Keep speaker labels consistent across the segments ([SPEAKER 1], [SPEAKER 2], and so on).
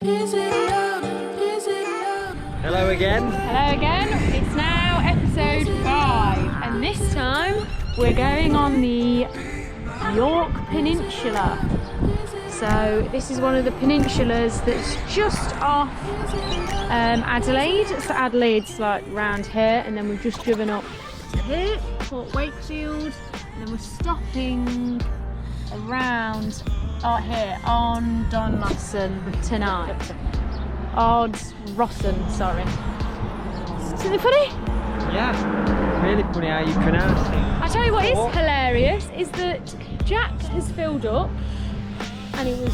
[SPEAKER 1] Hello again.
[SPEAKER 2] Hello again. It's now episode 5 and this time we're going on the Yorke Peninsula. So this is one of the peninsulas that's just off Adelaide. So Adelaide's like round here, and then we've just driven up to here, Port Wakefield, and then we're stopping around here on Donlasson tonight. Rossen, sorry. Isn't it funny?
[SPEAKER 1] Yeah, really funny how you pronounce it.
[SPEAKER 2] I tell you what is hilarious is that Jack has filled up and it was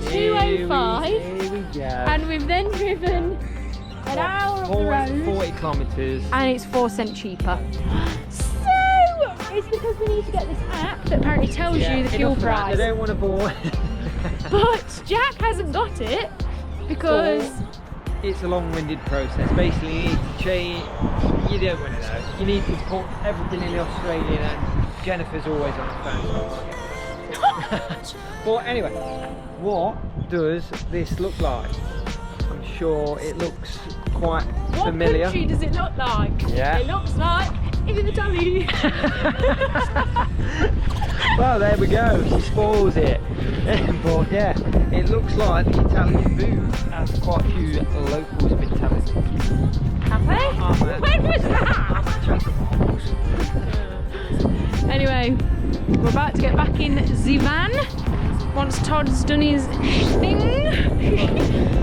[SPEAKER 2] 2:05
[SPEAKER 1] Here we go.
[SPEAKER 2] and we've then driven an hour up the road
[SPEAKER 1] 40 kilometres.
[SPEAKER 2] and it's 4 cents cheaper. So it's because we need to get this app that apparently tells you the fuel price.
[SPEAKER 1] I don't want to bore.
[SPEAKER 2] But Jack hasn't got it because
[SPEAKER 1] it's a long-winded process. Basically, you need to change. You don't want to know. You need to put everything in the Australian, and Jennifer's always on the phone. But anyway, what does this look like? I'm sure it looks quite familiar.
[SPEAKER 2] What country does it look like?
[SPEAKER 1] Yeah.
[SPEAKER 2] It looks like Italy.
[SPEAKER 1] Well, there we go. She spoils it. But yeah, it looks like the Italian food, as quite a few locals have been telling me.
[SPEAKER 2] Have they? When was that? Anyway, we're about to get back in the van once Todd's done his thing.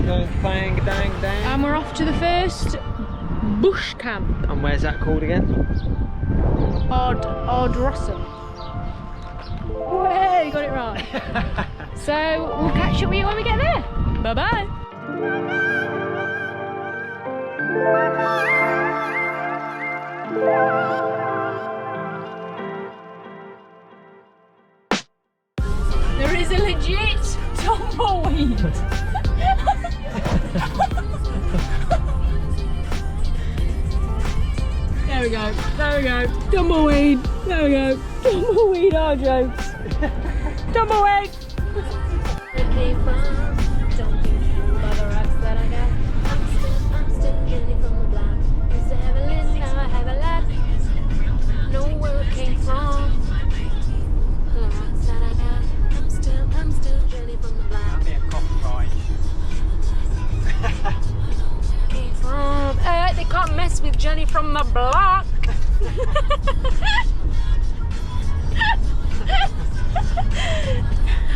[SPEAKER 1] Going bang, dang, dang.
[SPEAKER 2] And we're off to the first bush camp.
[SPEAKER 1] And where's that called again?
[SPEAKER 2] Rossen. Way, you got it right. So we'll catch up with you when we get there. Bye bye. There is a legit tumbleweed. There we go. There we go. Tumbleweed. There we go. Tumbleweed are jokes. Tumbleweed.
[SPEAKER 3] Don't think by the rocks that I got. I'm still getting from the block. Used to have a list, now I have a lot. Know where it came from. The rocks that I got. I'm still getting from the block.
[SPEAKER 1] That'd be a copyright.
[SPEAKER 3] Came from. They can't mess with Johnny from the block.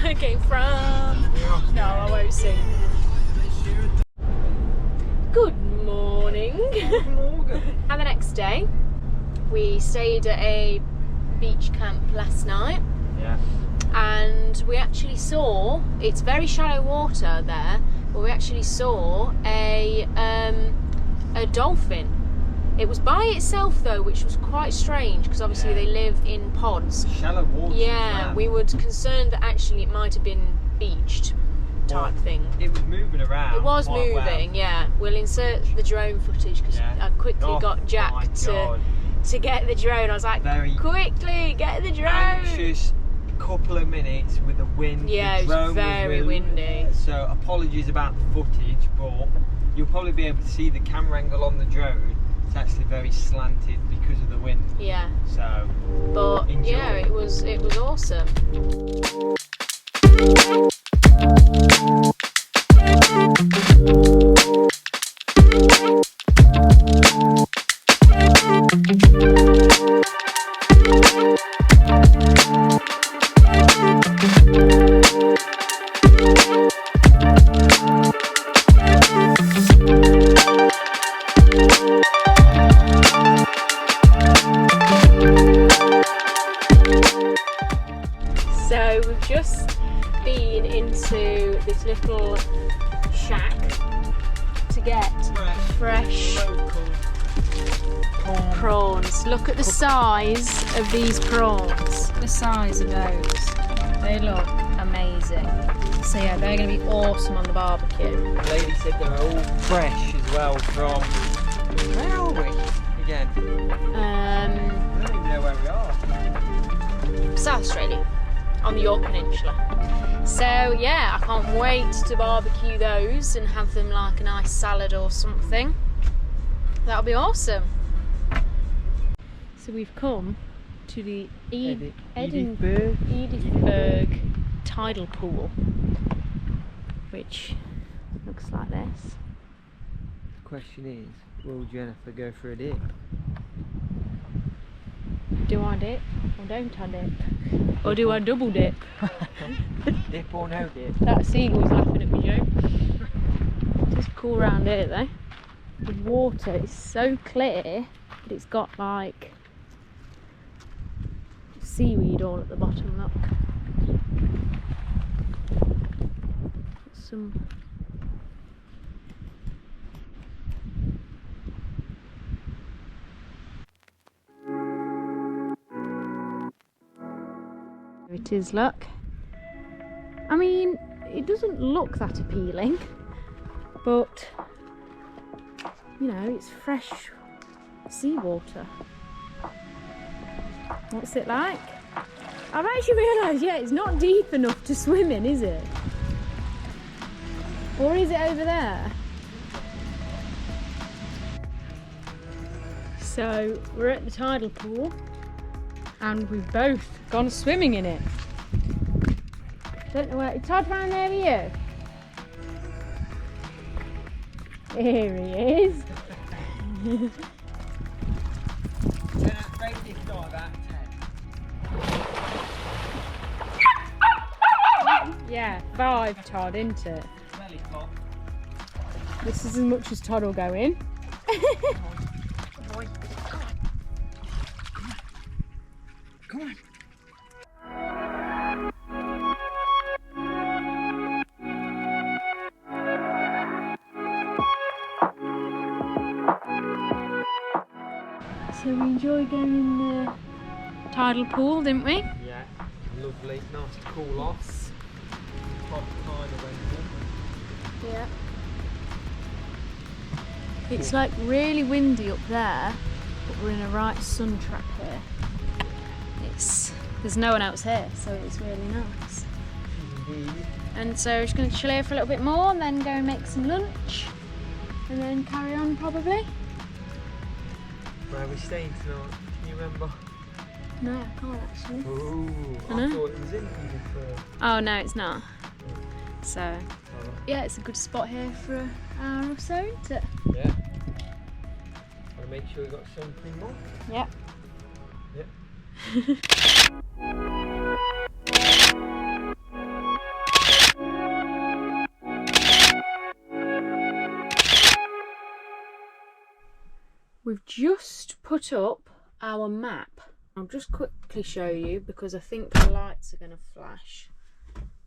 [SPEAKER 3] I came from. No, I won't sing. Good morning.
[SPEAKER 1] Good morning.
[SPEAKER 3] And the next day, we stayed at a beach camp last night,
[SPEAKER 1] Yeah.
[SPEAKER 3] and we actually saw. It's very shallow water there, but we actually saw a dolphin. It was by itself though, which was quite strange because obviously they live in pods.
[SPEAKER 1] Shallow water.
[SPEAKER 3] Yeah, we were concerned that actually it might have been beached type thing.
[SPEAKER 1] It was moving around.
[SPEAKER 3] It was
[SPEAKER 1] quite
[SPEAKER 3] moving, yeah. We'll insert the drone footage because I quickly got Jack to get the drone. I was like, quickly get the drone.
[SPEAKER 1] Anxious couple of minutes with the wind.
[SPEAKER 3] Yeah,
[SPEAKER 1] the drone
[SPEAKER 3] it was very
[SPEAKER 1] was
[SPEAKER 3] windy.
[SPEAKER 1] So apologies about the footage, but you'll probably be able to see the camera angle on the drone. It's actually very slanted because of the wind.
[SPEAKER 3] Yeah.
[SPEAKER 1] So,
[SPEAKER 3] but
[SPEAKER 1] enjoy.
[SPEAKER 3] yeah, it was awesome. So we've just been into this little shack to get fresh prawns. Look at the size of these prawns. The size of those. They look amazing. So yeah, they're going to be awesome on the barbecue.
[SPEAKER 1] The lady said they were all fresh as well from. Where are we again? I don't even know where we are.
[SPEAKER 3] South Australia.
[SPEAKER 2] on the Yorke Peninsula. So yeah, I can't wait to barbecue those and have them like a nice salad or something. That'll be awesome. So we've come to the Edithburgh tidal pool, which looks like this.
[SPEAKER 1] The question is, will Jennifer go for a dip?
[SPEAKER 2] Do I dip or don't I dip? Or do I double dip?
[SPEAKER 1] Dip or no dip?
[SPEAKER 2] That seagull's laughing at me, Joe. Just cool round here though. The water is so clear that it's got like seaweed all at the bottom, look. Some there it is, look. I mean, it doesn't look that appealing, but you know, it's fresh seawater. What's it like? I've actually realised, yeah, it's not deep enough to swim in, is it? Or is it over there? So, we're at the tidal pool and we've both gone swimming in it. Don't know where. Is Todd round there with you? Here he is. Yeah, 5 Todd, isn't it? This is as much as Todd will go in.
[SPEAKER 1] Come on.
[SPEAKER 2] So we enjoyed going in the tidal pool, didn't we?
[SPEAKER 1] Yeah, lovely. Nice to cool off. Hot kind of went in.
[SPEAKER 2] Yeah. It's like really windy up there, but we're in a right sun trap here. There's no one else here, so it's really nice.
[SPEAKER 1] Indeed.
[SPEAKER 2] And so we're just going to chill here for a little bit more and then go and make some lunch and then carry on probably.
[SPEAKER 1] Where are we staying tonight? Can you remember?
[SPEAKER 2] No, I can't actually.
[SPEAKER 1] Ooh,
[SPEAKER 2] I
[SPEAKER 1] I
[SPEAKER 2] know.
[SPEAKER 1] thought it was in Edithburgh.
[SPEAKER 2] Oh no, it's not. So yeah, it's a good spot here for an hour or so, isn't it?
[SPEAKER 1] Yeah. Want to make sure we got something more?
[SPEAKER 2] Yep.
[SPEAKER 1] Yep.
[SPEAKER 2] We've just put up our map. I'll just quickly show you because I think the lights are going to flash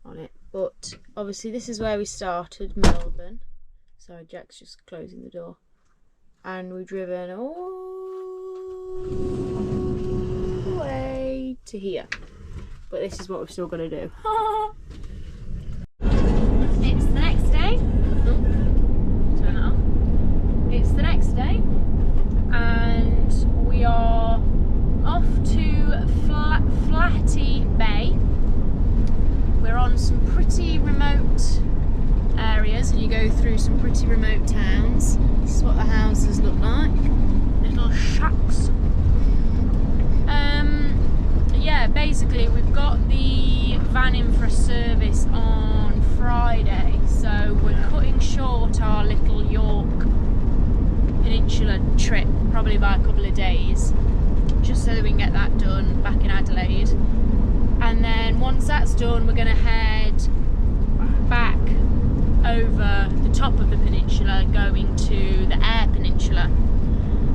[SPEAKER 2] on it. But obviously this is where we started, Melbourne. Sorry, Jack's just closing the door. And we've driven all the way to here. But this is what we've still got to do. It's the next day. Turn it on. It's the next day. And we are off to Flatty Bay. We're on some pretty remote areas and you go through some pretty remote towns. This is what the houses look like. Little shacks. Yeah, basically we've got the van in for a service on Friday, so we're cutting short our little Yorke Peninsula trip, probably by a couple of days, just so that we can get that done back in Adelaide. And then once that's done, we're going to head back over the top of the peninsula, going to the Eyre Peninsula,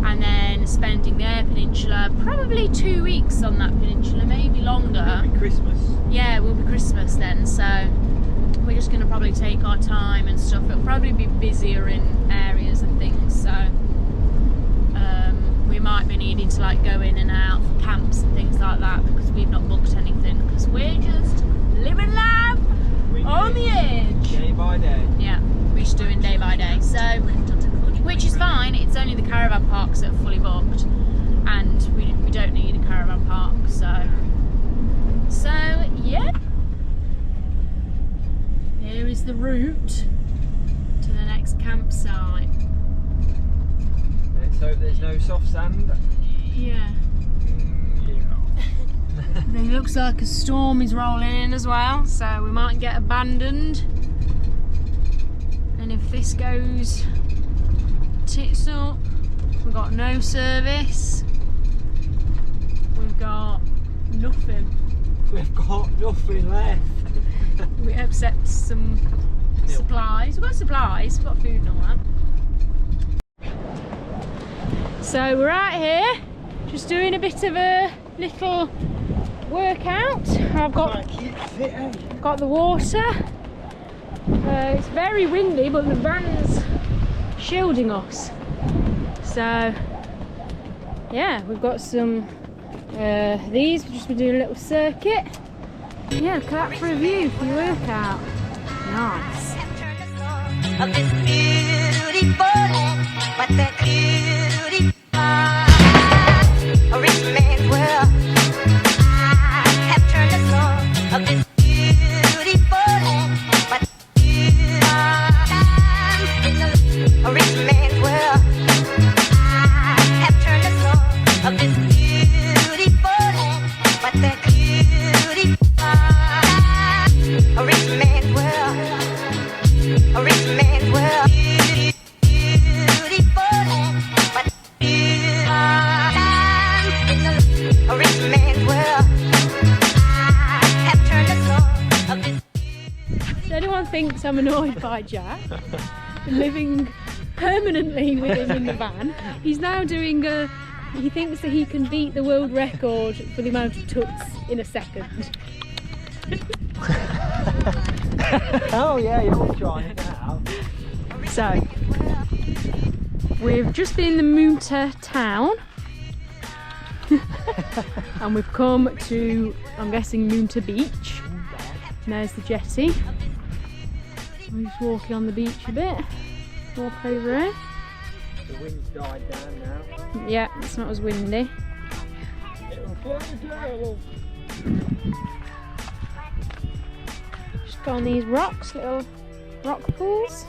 [SPEAKER 2] and then spending the Eyre Peninsula probably 2 weeks on that peninsula, maybe longer.
[SPEAKER 1] It'll be Christmas.
[SPEAKER 2] Yeah, it will be Christmas then, so we're just going to probably take our time and stuff. It'll probably be busier in areas and things, so we might be needing to like go in and out for camps and things like that because we've not booked anything because we're just living life on the edge.
[SPEAKER 1] Day by day.
[SPEAKER 2] Yeah, we're just doing day by day, so which is fine. It's only the caravan parks that are fully booked and we don't need a caravan park, so So yeah, here is the route to the next campsite.
[SPEAKER 1] Let's hope there's no soft sand.
[SPEAKER 2] Yeah. It looks like a storm is rolling in as well, so we might get abandoned. And if this goes tits up, we've got no service. We've got nothing.
[SPEAKER 1] We've got nothing left.
[SPEAKER 2] Except some supplies. We've got supplies, we've got food and all that. So we're out here, just doing a bit of a little workout. I've got the water. It's very windy, but the van's shielding us. So yeah, we've got some these. We've just been doing a little circuit. Yeah, look at that for a view for your workout. Nice.
[SPEAKER 4] Of this beautiful land, but that beauty a rich man's world. I have turned the soul of this beautiful land, but a rich man's world. I have turned the soul of this beautiful land, but that beauty a rich man's world. A rich man's world. Beautiful land, but a rich man's world. I have turned the soul of this.
[SPEAKER 2] If anyone thinks I'm annoyed by Jack living permanently with him in the van, he's now doing he thinks that he can beat the world record for the amount of tucks in a second.
[SPEAKER 1] Oh yeah, you're trying it now.
[SPEAKER 2] So we've just been in the Moonta town and we've come to, I'm guessing, Moonta Beach. And there's the jetty. I'm just walking on the beach a bit. Walk over here.
[SPEAKER 1] The wind's died down now.
[SPEAKER 2] Yeah, it's not as windy.
[SPEAKER 1] It'll blow down.
[SPEAKER 2] Just go on these rocks, little rock pools.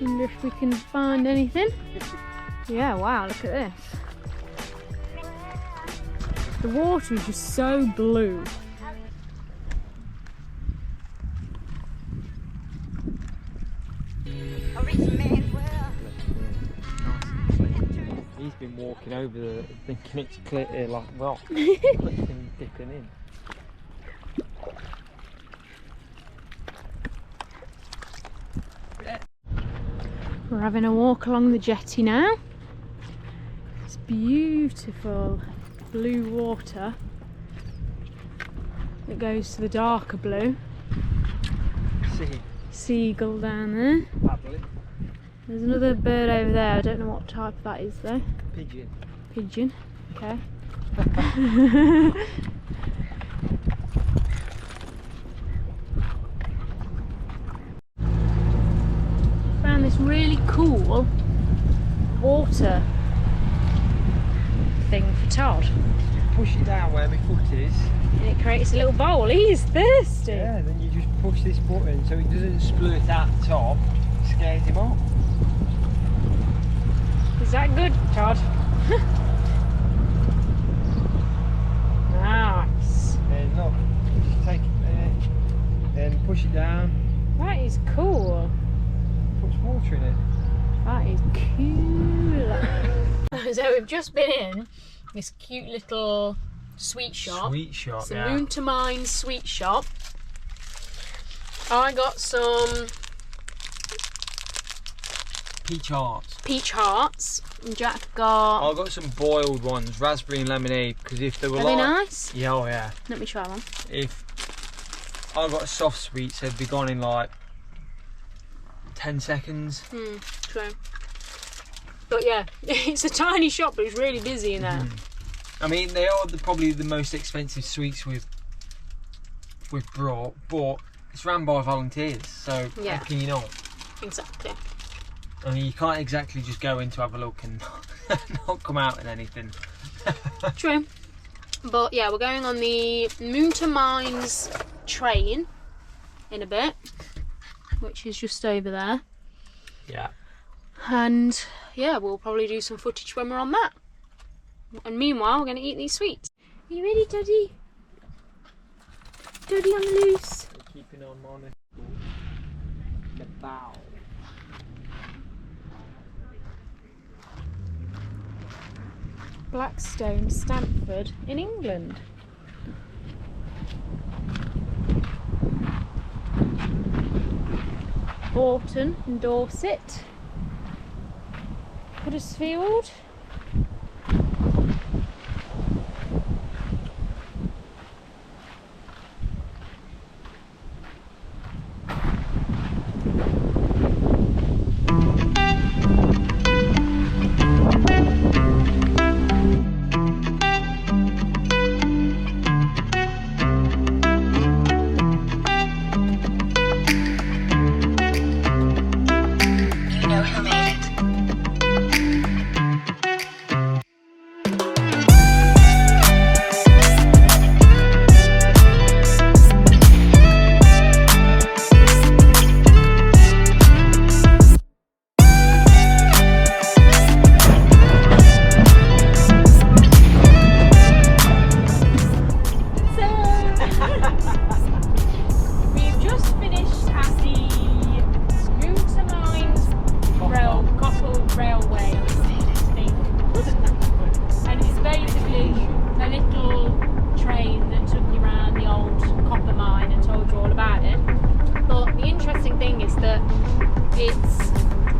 [SPEAKER 2] Wonder if we can find anything. Yeah, wow, look at this. The water is just so blue.
[SPEAKER 4] A rich man's world.
[SPEAKER 1] He's been walking over the thinking it's clear like rock. Been dipping in.
[SPEAKER 2] We're having a walk along the jetty now. It's beautiful blue water. It goes to the darker blue.
[SPEAKER 1] See,
[SPEAKER 2] Seagull down there.
[SPEAKER 1] paddling.
[SPEAKER 2] There's another bird over there. I don't know what type that is though.
[SPEAKER 1] Pigeon.
[SPEAKER 2] Pigeon. Okay. Found this really cool water thing for Todd.
[SPEAKER 1] Push it down where my foot is.
[SPEAKER 2] And it creates a little bowl. He's thirsty.
[SPEAKER 1] Yeah, then you just push this button so it doesn't splurt out the top. It scares him off.
[SPEAKER 2] Is that good, Todd? Nice.
[SPEAKER 1] And look, just take it there, then push it down.
[SPEAKER 2] That is cool.
[SPEAKER 1] Puts water in it.
[SPEAKER 2] That is cool. So we've just been in this cute little sweet shop.
[SPEAKER 1] Sweet shop,
[SPEAKER 2] It's a
[SPEAKER 1] yeah.
[SPEAKER 2] Moon to Mine sweet shop. I got some
[SPEAKER 1] Peach hearts.
[SPEAKER 2] peach hearts. And Jack got.
[SPEAKER 1] I got some boiled ones, raspberry and lemonade, because if they were
[SPEAKER 2] Are
[SPEAKER 1] like...
[SPEAKER 2] they nice?
[SPEAKER 1] Yeah, oh yeah.
[SPEAKER 2] Let me try one.
[SPEAKER 1] If I got soft sweets, they'd be gone in like 10 seconds.
[SPEAKER 2] True. But yeah, it's a tiny shop, but it's really busy in there.
[SPEAKER 1] I mean, they are probably the most expensive sweets we've brought, but it's run by volunteers, so
[SPEAKER 2] Yeah.
[SPEAKER 1] how can you not?
[SPEAKER 2] Exactly.
[SPEAKER 1] I mean, you can't exactly just go in to have a look and not come out in anything.
[SPEAKER 2] True. But yeah, we're going on the Moon to Mines train in a bit, which is just over there.
[SPEAKER 1] Yeah.
[SPEAKER 2] And yeah, we'll probably do some footage when we're on that. And meanwhile, we're going to eat these sweets. Are you ready, Doddy? Doddy on the loose.
[SPEAKER 1] Keeping on the bow.
[SPEAKER 2] Blackstone, Stamford in England. Horton in Dorset. Huddersfield.
[SPEAKER 4] You know who made it.
[SPEAKER 2] We've just finished at the Moon to Mines Copper Railway, I think. And it's basically a little train that took you around the old copper mine and told you all about it. But the interesting thing is that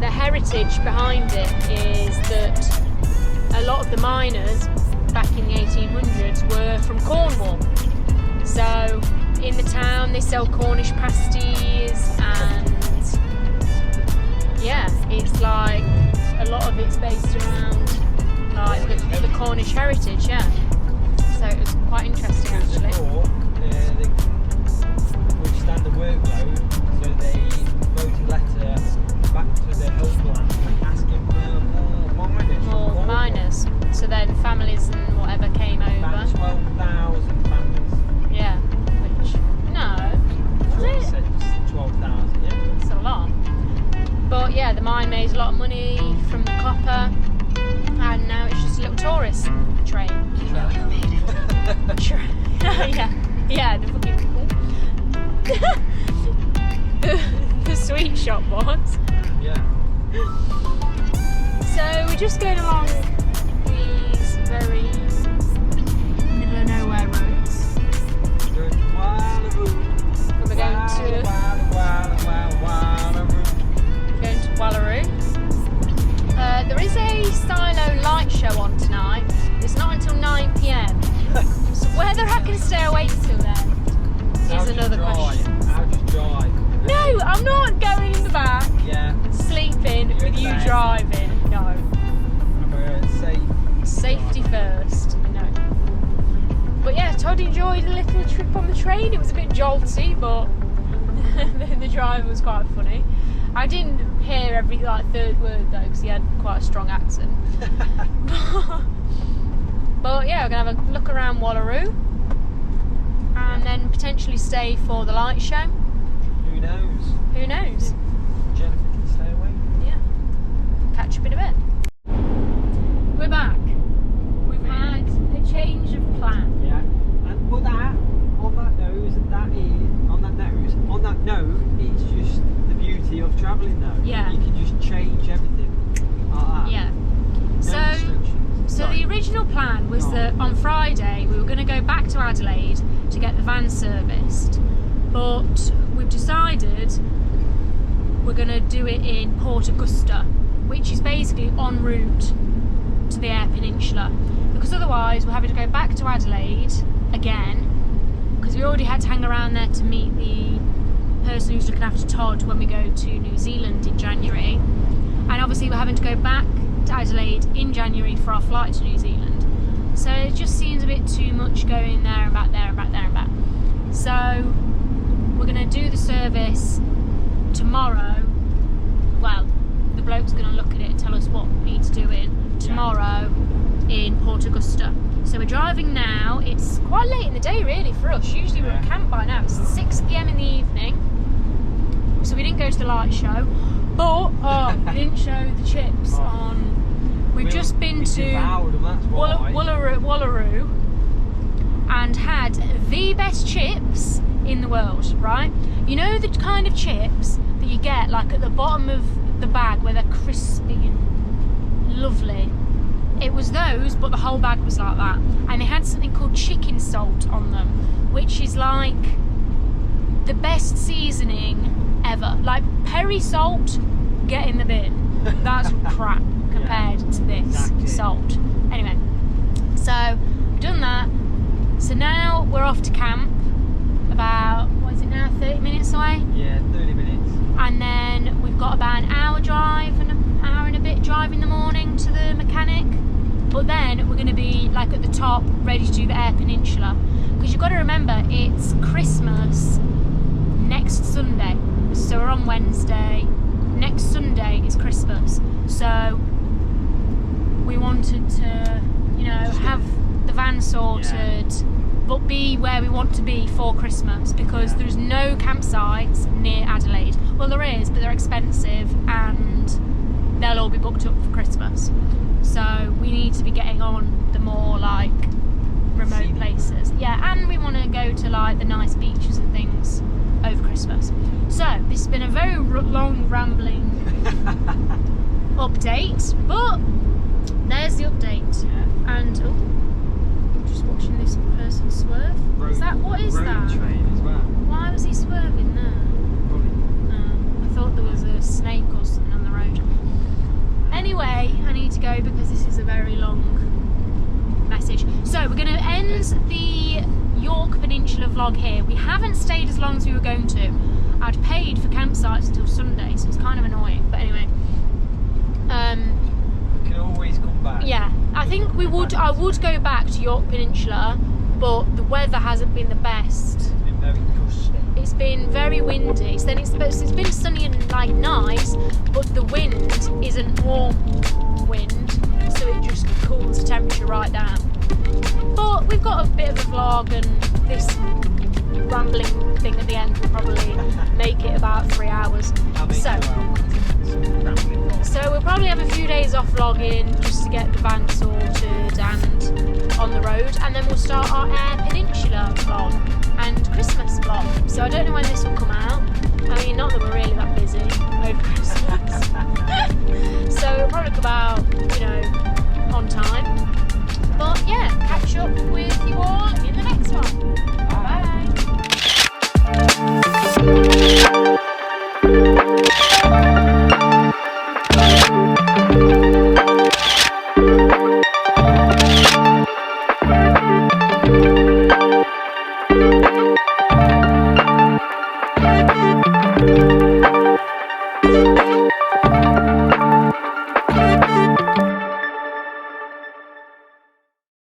[SPEAKER 2] the heritage behind it is that a lot of the miners back in the 1800s were from Cornwall. So in the town they sell Cornish pasties, and yeah, it's like a lot of it's based around like the Cornish heritage, yeah. So it was quite interesting actually.
[SPEAKER 1] Before, they can withstand the workload, so they wrote a letter back to the homeland asking for more miners.
[SPEAKER 2] More miners. So then families and whatever came
[SPEAKER 1] About
[SPEAKER 2] over.
[SPEAKER 1] 12,000 families.
[SPEAKER 2] Yeah. Which no.
[SPEAKER 1] It
[SPEAKER 2] Was it?
[SPEAKER 1] said 12,000, yeah.
[SPEAKER 2] That's a lot. But yeah, the mine made a lot of money from the copper, and now it's just a little tourist train.
[SPEAKER 4] You know who made it.
[SPEAKER 2] Yeah, the fucking the sweet shop boards.
[SPEAKER 1] Yeah.
[SPEAKER 2] So we're just going along these very middle of nowhere roads.
[SPEAKER 1] We're going to Wallaroo.
[SPEAKER 2] We're going to Wallaroo. There is a Stylo light show on tonight. It's not until 9 PM. So whether I can stay awake till then is another question.
[SPEAKER 1] I'll just drive.
[SPEAKER 2] No, I'm not going in the back,
[SPEAKER 1] Yeah.
[SPEAKER 2] sleeping
[SPEAKER 1] You're
[SPEAKER 2] with you
[SPEAKER 1] there.
[SPEAKER 2] driving. No.
[SPEAKER 1] I'm safe.
[SPEAKER 2] Safety first. No. But yeah, Todd enjoyed a little trip on the train. It was a bit jolty, but the driver was quite funny. I didn't hear every third word though, because he had quite a strong accent. But yeah, we're gonna have a look around Wallaroo, and then potentially stay for the light show.
[SPEAKER 1] Who knows?
[SPEAKER 2] Who knows?
[SPEAKER 1] Jennifer can stay away.
[SPEAKER 2] Yeah. Catch up in a bit. We're back. We've had a change of plan.
[SPEAKER 1] Yeah. And but that on that note, it's just the beauty of travelling though.
[SPEAKER 2] Yeah.
[SPEAKER 1] You can just change everything like that.
[SPEAKER 2] Yeah.
[SPEAKER 1] No restrictions.
[SPEAKER 2] So
[SPEAKER 1] Sorry.
[SPEAKER 2] the original plan was that on Friday we were going to go back to Adelaide to get the van serviced, but we've decided we're going to do it in Port Augusta, which is basically en route to the Yorke Peninsula, because otherwise we're having to go back to Adelaide again, because we already had to hang around there to meet the person who's looking after Todd when we go to New Zealand in January, and obviously we're having to go back to Adelaide in January for our flight to New Zealand. So it just seems a bit too much going there and back, there and back, there and back. So we're going to do the service tomorrow. Well, the bloke's going to look at it and tell us what needs doing tomorrow, in Port Augusta. So we're driving now. It's quite late in the day really for us. Usually we're at camp by now. It's 6 p.m. in the evening. So we didn't go to the light show. But we didn't show the chips on. We've just been to Wallaroo and had the best chips in the world, right? You know the kind of chips that you get like at the bottom of the bag where they're crispy and lovely? It was those, but the whole bag was like that. And they had something called chicken salt on them, which is like the best seasoning ever. Like peri salt, get in the bin. That's crap compared to this salt. Anyway, so we've done that. So now we're off to camp. About, what is it now, 30 minutes away?
[SPEAKER 1] Yeah, 30 minutes.
[SPEAKER 2] And then we've got about an hour drive and an hour and a bit drive in the morning to the mechanic. But then we're going to be like at the top, ready to do the Yorke Peninsula. Because you've got to remember, it's Christmas next Sunday. So we're on Wednesday. Next Sunday is Christmas. So we wanted to, you know, have the van sorted, but be where we want to be for Christmas, because there's no campsites near Adelaide. Well, there is, but they're expensive and they'll all be booked up for Christmas. So we need to be getting on the more like remote places. Yeah, and we want to go to like the nice beaches and things over Christmas. So this has been a very long rambling update, but there's the update. And just watching this person swerve. Is that, what is that?
[SPEAKER 1] Train as well.
[SPEAKER 2] Why was he swerving there? I thought there was a snake or something on the road. Anyway, I need to go because this is a very long message. So we're going to end the Yorke Peninsula vlog here. We haven't stayed as long as we were going to. I'd paid for campsites until Sunday, so it's kind of annoying. But anyway,
[SPEAKER 1] we can always come back.
[SPEAKER 2] yeah, I think we would. I would go back to Yorke Peninsula, but the weather hasn't been the best.
[SPEAKER 1] It's been very gusty.
[SPEAKER 2] It's been very windy. So then it's been sunny and like nice, but the wind isn't warm wind, so it just cools the temperature right down. But we've got a bit of a vlog, and this rambling thing at the end will probably make it about 3 hours. So we'll probably have a few days off vlogging just to get the van sorted and on the road, and then we'll start our Yorke Peninsula vlog and Christmas vlog. So I don't know when this will come